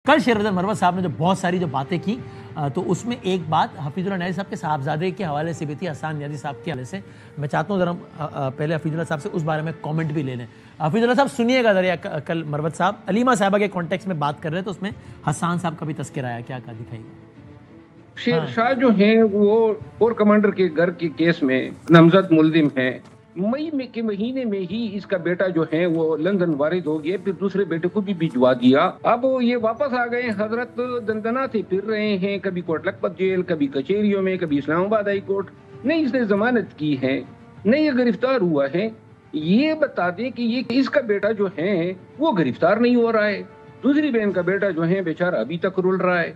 کل شیر افضل مروت صاحب نے جو بہت ساری جو باتیں کی تو اس میں ایک بات حفیظ اللہ نیازی صاحب کے صاحبزادے کے حوالے سے بھی تھی، حسان نیازی صاحب کے حوالے سے. میں چاہتا ہوں ذرا پہلے حفیظ اللہ صاحب سے اس بارے میں کامنٹ بھی لے لیں. حفیظ اللہ صاحب سنیے گا ذرا، کل مروت صاحب علیمہ صاحبہ کے کانٹیکس میں بات کر رہے تو اس میں حسان صاحب کا بھی تذکرہ آیا، کیا کہا دکھائیے. شیر شاہ جو ہیں وہ کور کمانڈر کے گھر کے کیس میں نامزد ملزم ہیں. مئی کے مہینے میں ہی اس کا بیٹا جو ہے وہ لندن وارد ہو گیا، پھر دوسرے بیٹے کو بھی بھجوا دیا. اب یہ واپس آ گئے، حضرت دندنا سے پھر رہے ہیں، کبھی کوٹ لکھپت جیل، کبھی کچہریوں میں، کبھی اسلام آباد ہائی کورٹ. نہیں اس نے ضمانت کی ہے، نہیں یہ گرفتار ہوا ہے. یہ بتا دیں کہ یہ اس کا بیٹا جو ہے وہ گرفتار نہیں ہو رہا ہے، دوسری بہن کا بیٹا جو ہے بیچارہ ابھی تک رول رہا ہے.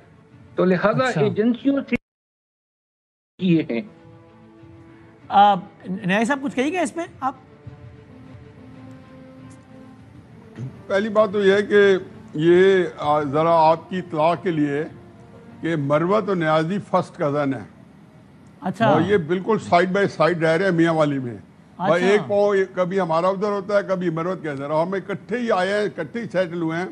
تو لہذا ایجنسیوں سے کیے ہیں. نیازی صاحب کچھ کہیے گا اس میں آپ؟ پہلی بات تو یہ ہے کہ یہ ذرا آپ کی اطلاع کے لیے کہ مروت اور نیازی فرسٹ کزن ہے. اچھا. اور یہ بالکل سائڈ بائی سائڈ رہ رہے ہیں میاں والی میں. بھائی ایک پاؤں کبھی ہمارا ادھر ہوتا ہے، کبھی مروت کے ادھر. ہم اکٹھے ہی آئے ہیں، اکٹھے ہی سیٹل ہوئے ہیں.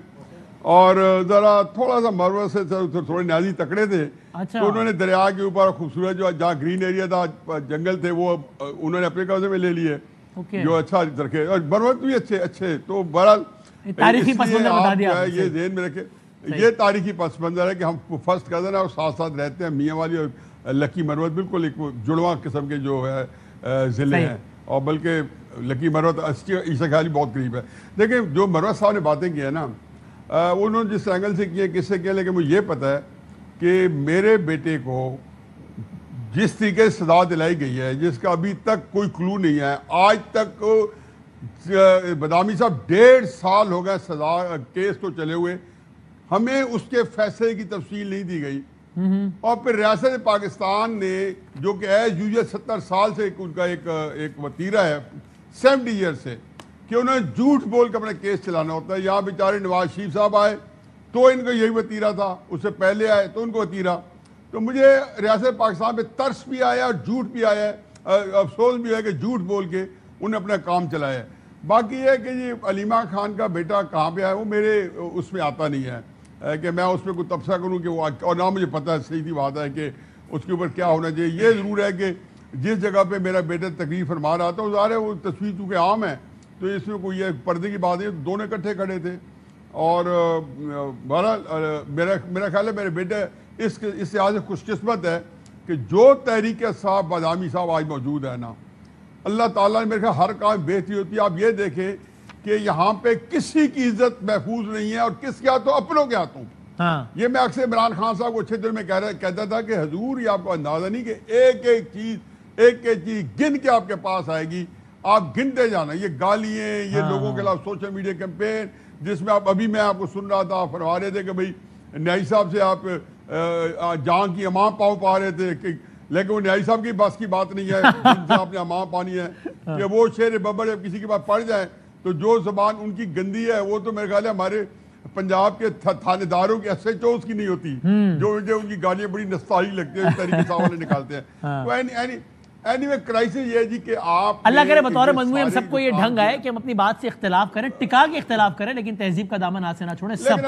اور ذرا تھوڑا سا مروت سے تھوڑے نیازی تکڑے تھے تو انہوں نے دریا کے اوپر خوبصورت جو جہاں گرین ایریا تھا، جنگل تھے، وہ انہوں نے اپنے قبضے میں لے لیے جو اچھا رکھے. اور مروت بھی اچھے تو بہرحال تاریخی پس منظر بتا دیا. یہ ذہن میں رکھے یہ تاریخی پس منظر ہے کہ ہم فرسٹ کزن ہیں اور ساتھ ساتھ رہتے ہیں. میاں والی اور لکی مروت بالکل ایک جڑواں قسم کے جو ہے ضلع ہیں، اور بلکہ لکی مروت عیسیٰ خیالی بہت قریب ہے. دیکھیں جو مروت صاحب نے باتیں کی ہیں نا، انہوں نے جس اینگل سے کیے کس سے کیا، لیکن مجھے یہ پتہ ہے کہ میرے بیٹے کو جس طریقے سے سزا دلائی گئی ہے، جس کا ابھی تک کوئی کلو نہیں ہے. آج تک بادامی صاحب 1.5 سال ہو گئے سزا کیس تو چلے ہوئے، ہمیں اس کے فیصلے کی تفصیل نہیں دی گئی. اور پھر ریاست پاکستان نے جو کہ ایز یوزل 70 سال سے ان کا ایک وتیرہ ہے 70 ایئر سے کہ انہیں جھوٹ بول کے اپنا کیس چلانا ہوتا ہے. یہاں بیچارے نواز شریف صاحب آئے تو ان کا یہی وتیرہ تھا، اس سے پہلے آئے تو ان کو وتیرہ. تو مجھے ریاست پاکستان پہ ترس بھی آیا اور جھوٹ بھی آیا ہے، افسوس بھی ہے کہ جھوٹ بول کے انہیں اپنا کام چلایا ہے. باقی یہ کہ یہ علیمہ خان کا بیٹا کہاں پہ ہے وہ میرے اس میں آتا نہیں ہے کہ میں اس پہ کوئی تبصرہ کروں کہ وہ، اور نہ مجھے پتہ ہے صحیح سی بات ہے کہ اس کے اوپر کیا ہونا چاہیے. یہ ضرور ہے کہ جس جگہ پہ میرا بیٹا تقریر فرما رہا تھا، ظاہر ہے وہ تصویر چونکہ عام ہے تو اس میں کوئی یہ پردے کی بات نہیں، دونوں اکٹھے کھڑے تھے. اور بہرحال میرا خیال ہے میرے بیٹے اس لحاظ سے خوش قسمت ہے کہ جو تحریک صاحب بادامی صاحب آج موجود ہے نا، اللہ تعالیٰ نے میرے خیال ہر کام بہتری ہوتی ہے. آپ یہ دیکھیں کہ یہاں پہ کسی کی عزت محفوظ نہیں ہے اور کس کے ہاتھوں، اپنوں کے ہاتھوں. یہ میں اکثر عمران خان صاحب کو اچھے دل میں کہتا تھا کہ حضور یہ آپ کو اندازہ نہیں کہ ایک ایک چیز گن کے آپ کے پاس آئے گی، آپ گنتے جانا. یہ گالیاں، یہ لوگوں کے خلاف سوشل میڈیا کیمپین جس میں ابھی میں آپ کو سن رہا تھا، فرما رہے تھے کہ بھائی نیازی صاحب سے آپ جان کی امام پاؤں پا رہے تھے، لیکن وہ نیازی صاحب کی بس کی بات نہیں ہے جن سے آپ نے امام پانی ہے کہ وہ شیر ببر جب کسی کے پاس پڑ جائیں تو جو زبان ان کی گندی ہے وہ تو میرے خیال ہے ہمارے پنجاب کے تھانے داروں کے ایس ایچ اوز کی نہیں ہوتی، جو ان کی گالیاں بڑی نستعلیق لگتی ہیں، طریقے سے والے نکالتے ہیں. تو اینیوے کرائسس یہ ہے جی کہ آپ اللہ کرے بطور مجموعی ہم سب کو یہ ڈھنگ آئے کہ ہم اپنی بات سے اختلاف کریں، ٹکا کے اختلاف کریں، لیکن تہذیب کا دامن ہاتھ سے نہ چھوڑیں. لیکن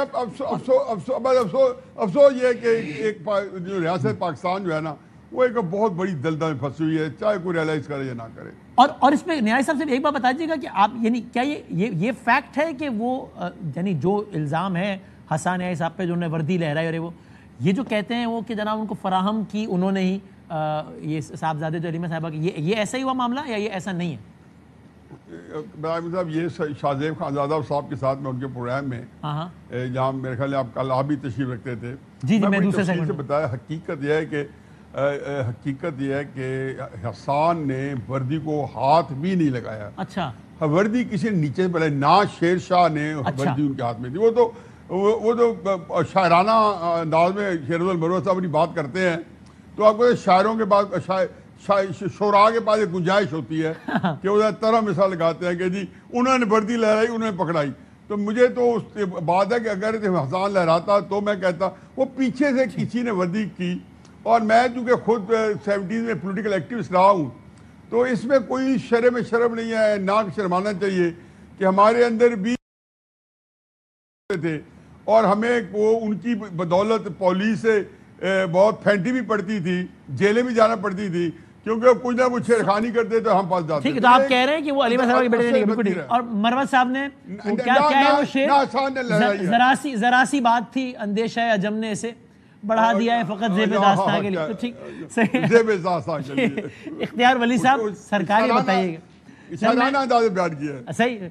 افسوس یہ ہے کہ ایک جو ریاست پاکستان جو ہے نا وہ ایک بہت بڑی دلدل میں پھنسی ہوئی ہے، چاہے کوئی ریئلائز کرے یا نہ کرے. اور اس میں نیازی صاحب سے ایک بات بتا دیجیے گا کہ آپ یعنی کیا یہ فیکٹ ہے کہ وہ یعنی جو الزام ہے حسان نیازی صاحب پہ جو انہوں نے وردی لہرائی اور یہ جو کہتے ہیں وہ کہ جناب ان کو فراہم کی انہوں نے ہی یہ صاحبزادے جو علیمہ صاحبہ کی، یہ ایسا ہی ہوا معاملہ یا یہ ایسا نہیں ہے؟ براہیم صاحب یہ شاہ زیب خانزادہ صاحب کے ساتھ میں ان کے پروگرام میں جہاں میرے خیال ہے آپ کل آپ بھی تشریف رکھتے تھے، جی میں دوسرے تفصیل سے بتایا. حقیقت یہ ہے کہ حسان نے وردی کو ہاتھ بھی نہیں لگایا. اچھا. وردی کسی نے نیچے سے پہلے، نہ شیر شاہ نے وردی ان کے ہاتھ میں تھی. وہ تو شاعرانہ انداز میں شیر افضل مروت صاحب اپنی بات کرتے ہیں تو آپ کو شاعروں کے بعد شعراء کے پاس ایک گنجائش ہوتی ہے کہ وہ طرح مثال لگاتے ہیں کہ جی انہوں نے وردی لہرائی، انہوں نے پکڑائی. تو مجھے تو اس بات ہے کہ اگر حسان لہراتا تو میں کہتا وہ پیچھے سے کسی نے وردی کی. اور میں چونکہ خود 70s میں پولیٹیکل ایکٹیوسٹ رہا ہوں تو اس میں کوئی شرم نہیں ہے، نہ شرمانا چاہیے کہ ہمارے اندر بھی تھے اور ہمیں وہ ان کی بدولت پولیس سے بہت پھینٹی بھی پڑتی تھی، جیلیں بھی جانا پڑتی تھی، کیونکہ کچھ نہ کچھ چھیڑخانی کرتے تو ہم پاس جاتے. ٹھیک ہے، تو آپ کہہ رہے ہیں کہ وہ علی صاحب کے بیٹے نے بالکل ٹھیک. اور مروت صاحب نے کیا ہے وہ شعر، ذرا سی بات تھی اندیشہ عجم نے اسے بڑھا دیا ہے فقط زیب داستان کے لیے. تو ٹھیک زیب داستان کے لیے اختیار ولی صاحب سرکاری بتائیے گا. شاعرانہ انداز میں بیان کیا ہے. صحیح.